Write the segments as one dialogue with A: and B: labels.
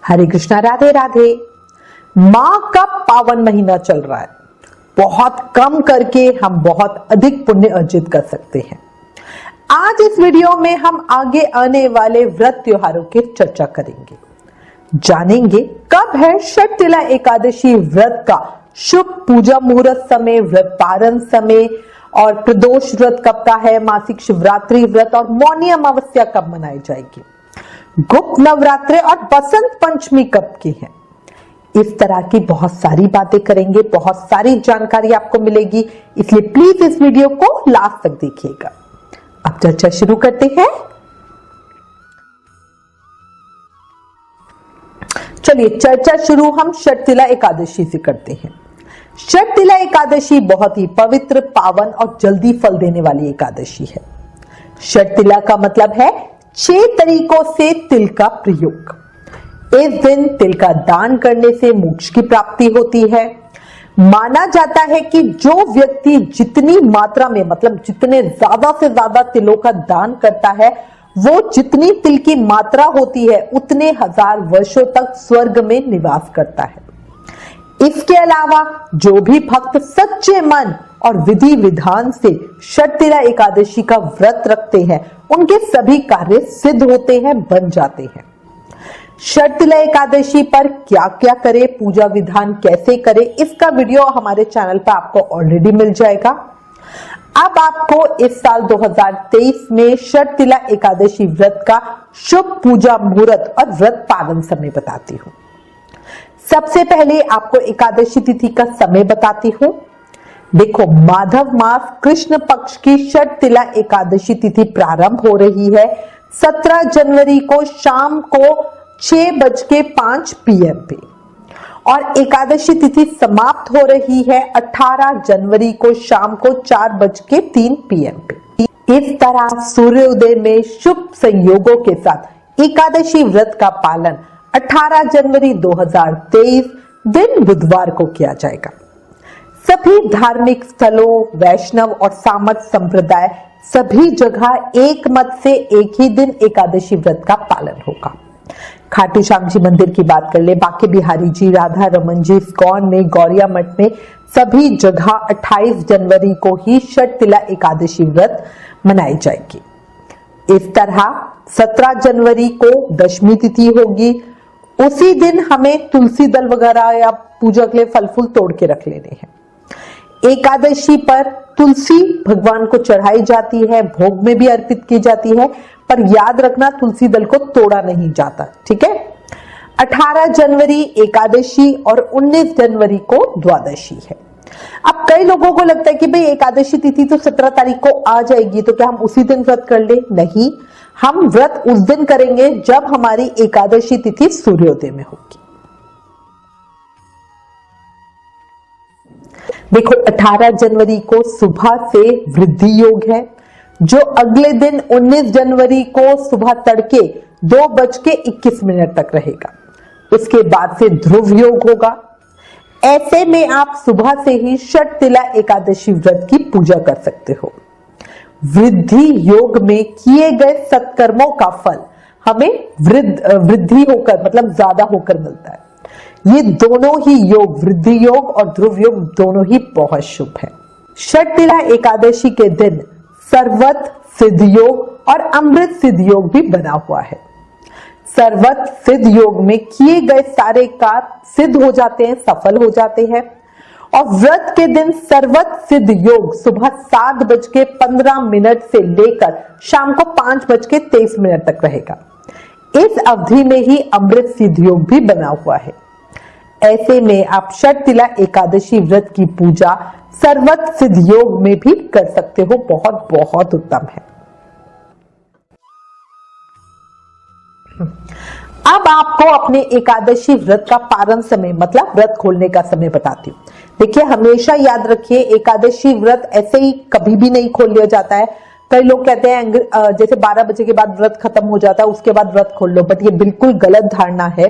A: हरे कृष्णा, राधे राधे। माह का पावन महीना चल रहा है। बहुत कम करके हम बहुत अधिक पुण्य अर्जित कर सकते हैं। आज इस वीडियो में हम आगे आने वाले व्रत त्योहारों की चर्चा करेंगे। जानेंगे कब है षटतिला एकादशी व्रत का शुभ पूजा मुहूर्त समय, व्रत पारण समय, और प्रदोष व्रत कब का है, मासिक शिवरात्रि व्रत और मौनी अमावस्या कब मनाई जाएगी, गुप्त नवरात्रि और बसंत पंचमी कब की है। इस तरह की बहुत सारी बातें करेंगे, बहुत सारी जानकारी आपको मिलेगी, इसलिए प्लीज इस वीडियो को लास्ट तक देखिएगा। अब चर्चा शुरू करते हैं। चलिए चर्चा शुरू हम षटतिला एकादशी से करते हैं। षटतिला एकादशी बहुत ही पवित्र, पावन और जल्दी फल देने वाली एकादशी है। षटतिला का मतलब है 6 तरीकों से तिल का प्रयोग। इस दिन तिल का दान करने से मोक्ष की प्राप्ति होती है। माना जाता है कि जो व्यक्ति जितनी मात्रा में, मतलब जितने ज्यादा से ज्यादा तिलों का दान करता है, वो जितनी तिल की मात्रा होती है उतने 1000 वर्षों तक स्वर्ग में निवास करता है। इसके अलावा जो भी भक्त सच्चे मन और विधि विधान से षटतिला एकादशी का व्रत रखते हैं, उनके सभी कार्य सिद्ध होते हैं, बन जाते हैं। षटतिला एकादशी पर क्या क्या करे, पूजा विधान कैसे करे, इसका वीडियो हमारे चैनल पर आपको ऑलरेडी मिल जाएगा। अब आपको इस साल 2023 में षटतिला एकादशी व्रत का शुभ पूजा मुहूर्त और व्रत पारण समय बताती हूं। सबसे पहले आपको एकादशी तिथि का समय बताती हूं। देखो, माधव मास कृष्ण पक्ष की षटतिला एकादशी तिथि प्रारंभ हो रही है 17 जनवरी को शाम को 6:05 PM पे, और एकादशी तिथि समाप्त हो रही है 18 जनवरी को शाम को 4:03 PM पे। इस तरह सूर्योदय में शुभ संयोगों के साथ एकादशी व्रत का पालन 18 जनवरी 2023 दिन बुधवार को किया जाएगा। सभी धार्मिक स्थलों, वैष्णव और सामर्थ संप्रदाय सभी जगह एक मत से एक ही दिन एकादशी व्रत का पालन होगा। खाटू श्याम जी मंदिर की बात कर ले, बांके बिहारी जी, राधा रमन जी, इस्कॉन में, गौरिया मठ में, सभी जगह 28 जनवरी को ही षटतिला एकादशी व्रत मनाई जाएगी। इस तरह 17 जनवरी को दशमी तिथि होगी। उसी दिन हमें तुलसी दल वगैरह या पूजा के लिए फल फूल तोड़ के रख लेने हैं। एकादशी पर तुलसी भगवान को चढ़ाई जाती है, भोग में भी अर्पित की जाती है, पर याद रखना तुलसी दल को तोड़ा नहीं जाता, ठीक है। 18 जनवरी एकादशी और 19 जनवरी को द्वादशी है। अब कई लोगों को लगता है कि भाई एकादशी तिथि तो 17 तारीख को आ जाएगी, तो क्या हम उसी दिन व्रत कर ले? नहीं, हम व्रत उस दिन करेंगे जब हमारी एकादशी तिथि सूर्योदय में होगी। देखो, 18 जनवरी को सुबह से वृद्धि योग है, जो अगले दिन 19 जनवरी को सुबह तड़के 2:21 तक रहेगा। उसके बाद से ध्रुव योग होगा। ऐसे में आप सुबह से ही षटतिला एकादशी व्रत की पूजा कर सकते हो। वृद्धि योग में किए गए सत्कर्मों का फल हमें वृद्धि होकर, मतलब ज्यादा होकर मिलता है। ये दोनों ही योग, वृद्धि योग और ध्रुव योग, दोनों ही बहुत शुभ है। षटतिला एकादशी के दिन सर्वत सिद्ध योग और अमृत सिद्ध योग भी बना हुआ है। सर्वत सिद्ध योग में किए गए सारे कार्य सिद्ध हो जाते हैं, सफल हो जाते हैं। और व्रत के दिन सर्वत सिद्ध योग सुबह 7:15 से लेकर शाम को 5:23 तक रहेगा। इस अवधि में ही अमृत सिद्ध योग भी बना हुआ है। ऐसे में आप षटतिला एकादशी व्रत की पूजा सर्वत सिद्ध योग में भी कर सकते हो। बहुत बहुत उत्तम है। अब आपको अपने एकादशी व्रत का पारण समय, मतलब व्रत खोलने का समय बताती हूँ। देखिए, हमेशा याद रखिए, एकादशी व्रत ऐसे ही कभी भी नहीं खोल लिया जाता है। कई लोग कहते हैं जैसे 12 बजे के बाद व्रत खत्म हो जाता है, उसके बाद व्रत खोल लो, बट ये बिल्कुल गलत धारणा है।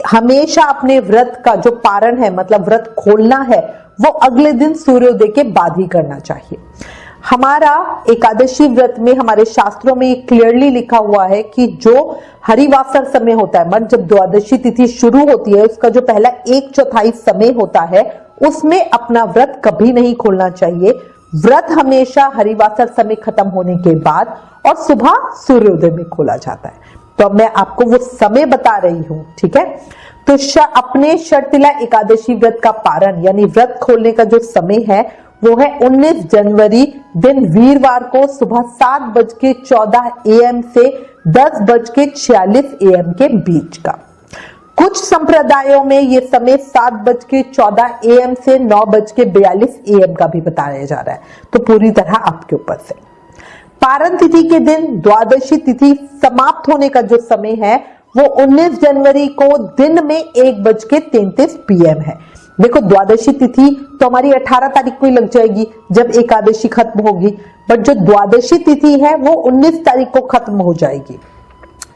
A: हमेशा अपने व्रत का जो पारण है, मतलब व्रत खोलना है, वो अगले दिन सूर्योदय के बाद ही करना चाहिए। हमारा एकादशी व्रत में हमारे शास्त्रों में क्लियरली लिखा हुआ है कि जो हरिवासर समय होता है, मतलब जब द्वादशी तिथि शुरू होती है उसका जो पहला 1/4 समय होता है उसमें अपना व्रत कभी नहीं खोलना चाहिए। व्रत हमेशा हरिवासर समय खत्म होने के बाद और सुबह सूर्योदय में खोला जाता है। तो अब मैं आपको वो समय बता रही हूं, ठीक है। तो अपने शर्तिला एकादशी व्रत का पारण यानी व्रत खोलने का जो समय है वो है 19 जनवरी दिन वीरवार को सुबह 7:14 AM से 10:46 AM के बीच का। कुछ संप्रदायों में ये समय 7:14 AM से 9:42 AM का भी बताया जा रहा है, तो पूरी तरह आपके ऊपर से। पारण तिथि के दिन द्वादशी तिथि समाप्त होने का जो समय है वो 19 जनवरी को दिन में 1:33 PM है। देखो द्वादशी तिथि तो हमारी 18 तारीख को ही लग जाएगी जब एकादशी खत्म होगी, बट जो द्वादशी तिथि है वो 19 तारीख को खत्म हो जाएगी,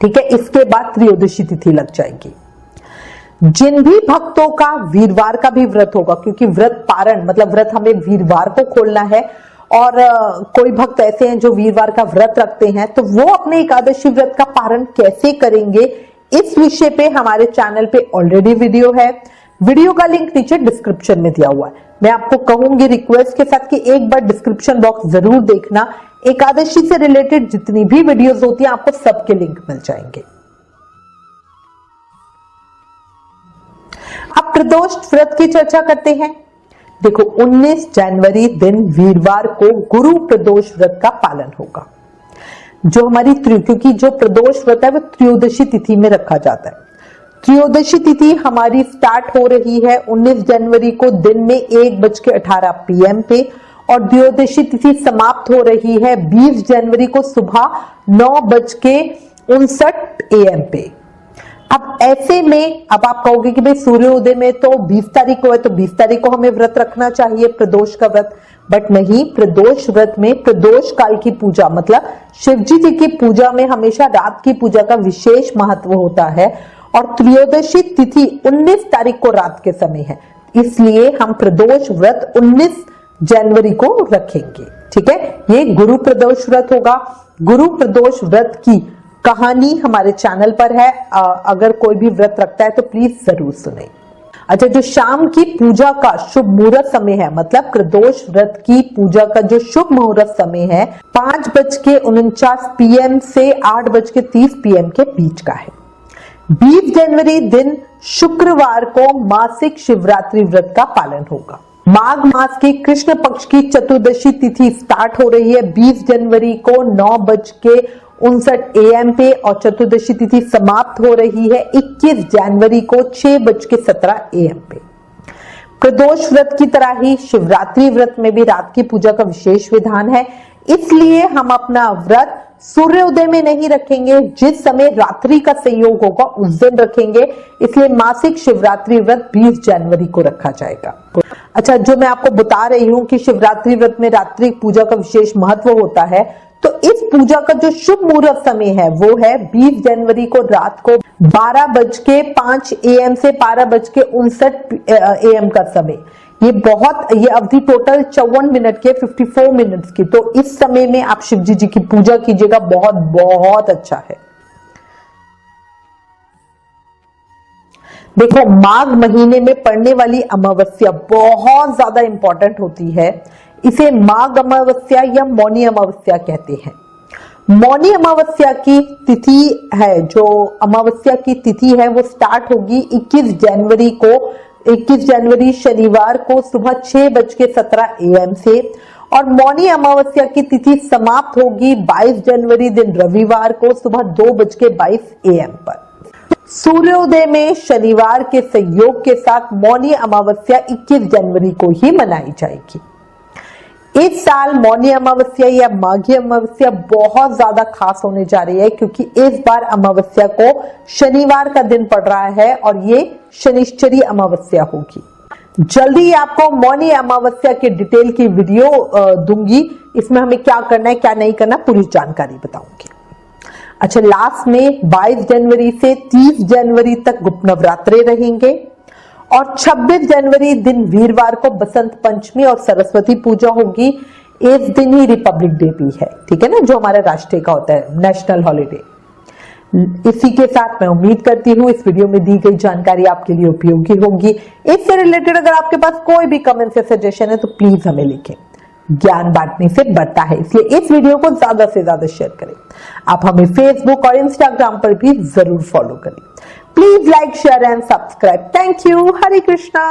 A: ठीक है। इसके बाद त्रयोदशी तिथि लग जाएगी। जिन भी भक्तों का वीरवार का भी व्रत होगा, क्योंकि व्रत पारण मतलब व्रत हमें वीरवार को खोलना है, और कोई भक्त ऐसे हैं जो वीरवार का व्रत रखते हैं, तो वो अपने एकादशी व्रत का पारण कैसे करेंगे इस विषय पे हमारे चैनल पे ऑलरेडी वीडियो है। वीडियो का लिंक नीचे डिस्क्रिप्शन में दिया हुआ है। मैं आपको कहूंगी रिक्वेस्ट के साथ कि एक बार डिस्क्रिप्शन बॉक्स जरूर देखना। एकादशी से रिलेटेड जितनी भी वीडियोस होती हैं आपको सबके लिंक मिल जाएंगे। अब प्रदोष व्रत की चर्चा करते हैं। देखो 19 जनवरी दिन वीरवार को गुरु प्रदोष व्रत का पालन होगा। जो हमारी क्योंकि जो प्रदोष व्रत है वो त्रयोदशी तिथि में रखा जाता है। त्रयोदशी तिथि हमारी स्टार्ट हो रही है 19 जनवरी को दिन में 1:18 PM पे, और द्वादशी तिथि समाप्त हो रही है 20 जनवरी को सुबह 9:59 AM पे। अब ऐसे में अब आप कहोगे कि भाई सूर्योदय में तो 20 तारीख को है, तो 20 तारीख को हमें व्रत रखना चाहिए प्रदोष का व्रत, बट नहीं। प्रदोष व्रत में प्रदोष काल की पूजा मतलब शिवजी जी की पूजा में हमेशा रात की पूजा का विशेष महत्व होता है, और त्रयोदशी तिथि 19 तारीख को रात के समय है, इसलिए हम प्रदोष व्रत 19 जनवरी को रखेंगे, ठीक है। ये गुरु प्रदोष व्रत होगा। गुरु प्रदोष व्रत की कहानी हमारे चैनल पर है, अगर कोई भी व्रत रखता है तो प्लीज जरूर सुने। अच्छा, जो शाम की पूजा का शुभ मुहूर्त समय है, मतलब प्रदोष व्रत की पूजा का जो शुभ मुहूर्त समय है 5:49 PM से 8:30 PM के बीच का है। 20 जनवरी दिन शुक्रवार को मासिक शिवरात्रि व्रत का पालन होगा। माघ मास की कृष्ण पक्ष की चतुर्दशी तिथि स्टार्ट हो रही है 20 जनवरी को 9:59 AM पे, और चतुर्दशी तिथि समाप्त हो रही है 21 जनवरी को 6:17 AM पे। प्रदोष व्रत की तरह ही शिवरात्रि व्रत में भी रात की पूजा का विशेष विधान है, इसलिए हम अपना व्रत सूर्योदय में नहीं रखेंगे, जिस समय रात्रि का संयोग होगा उस दिन रखेंगे, इसलिए मासिक शिवरात्रि व्रत 20 जनवरी को रखा जाएगा। अच्छा, जो मैं आपको बता रही हूं कि शिवरात्रि व्रत में रात्रि पूजा का विशेष महत्व होता है, तो इस पूजा का जो शुभ मुहूर्त समय है वो है 20 जनवरी को रात को 12:05 AM से 12:59 AM का समय। ये अवधि टोटल 54 मिनट के 54 मिनट्स की, तो इस समय में आप शिवजी जी की पूजा कीजिएगा, बहुत बहुत अच्छा है। देखो माघ महीने में पड़ने वाली अमावस्या बहुत ज्यादा इंपॉर्टेंट होती है। इसे माघ अमावस्या या मौनी अमावस्या कहते हैं। मौनी अमावस्या की तिथि है, जो अमावस्या की तिथि है वो स्टार्ट होगी 21 जनवरी शनिवार को सुबह 6:17 AM से, और मौनी अमावस्या की तिथि समाप्त होगी 22 जनवरी दिन रविवार को सुबह 2:22 AM पर। सूर्योदय में शनिवार के संयोग के साथ मौनी अमावस्या 21 जनवरी को ही मनाई जाएगी। इस साल मौनी अमावस्या या माघी अमावस्या बहुत ज्यादा खास होने जा रही है, क्योंकि इस बार अमावस्या को शनिवार का दिन पड़ रहा है और ये शनिश्चरी अमावस्या होगी। जल्दी आपको मौनी अमावस्या के डिटेल की वीडियो दूंगी, इसमें हमें क्या करना है क्या नहीं करना पूरी जानकारी बताऊंगी। अच्छा, लास्ट में 22 जनवरी से 30 जनवरी तक गुप्त नवरात्रे रहेंगे, और 26 जनवरी दिन वीरवार को बसंत पंचमी और सरस्वती पूजा होगी। इस दिन ही रिपब्लिक डे भी है, ठीक है ना, जो हमारा राष्ट्रीय का होता है, नेशनल हॉलीडे। इसी के साथ मैं उम्मीद करती हूँ इस वीडियो में दी गई जानकारी आपके लिए उपयोगी होगी। इससे रिलेटेड अगर आपके पास कोई भी कमेंट या सजेशन है तो प्लीज हमें लिखें। ज्ञान बांटने से बढ़ता है, इसलिए इस वीडियो को ज्यादा से ज्यादा शेयर करें। आप हमें फेसबुक और इंस्टाग्राम पर भी जरूर फॉलो करें। Please like, share and subscribe. Thank you. Hare Krishna.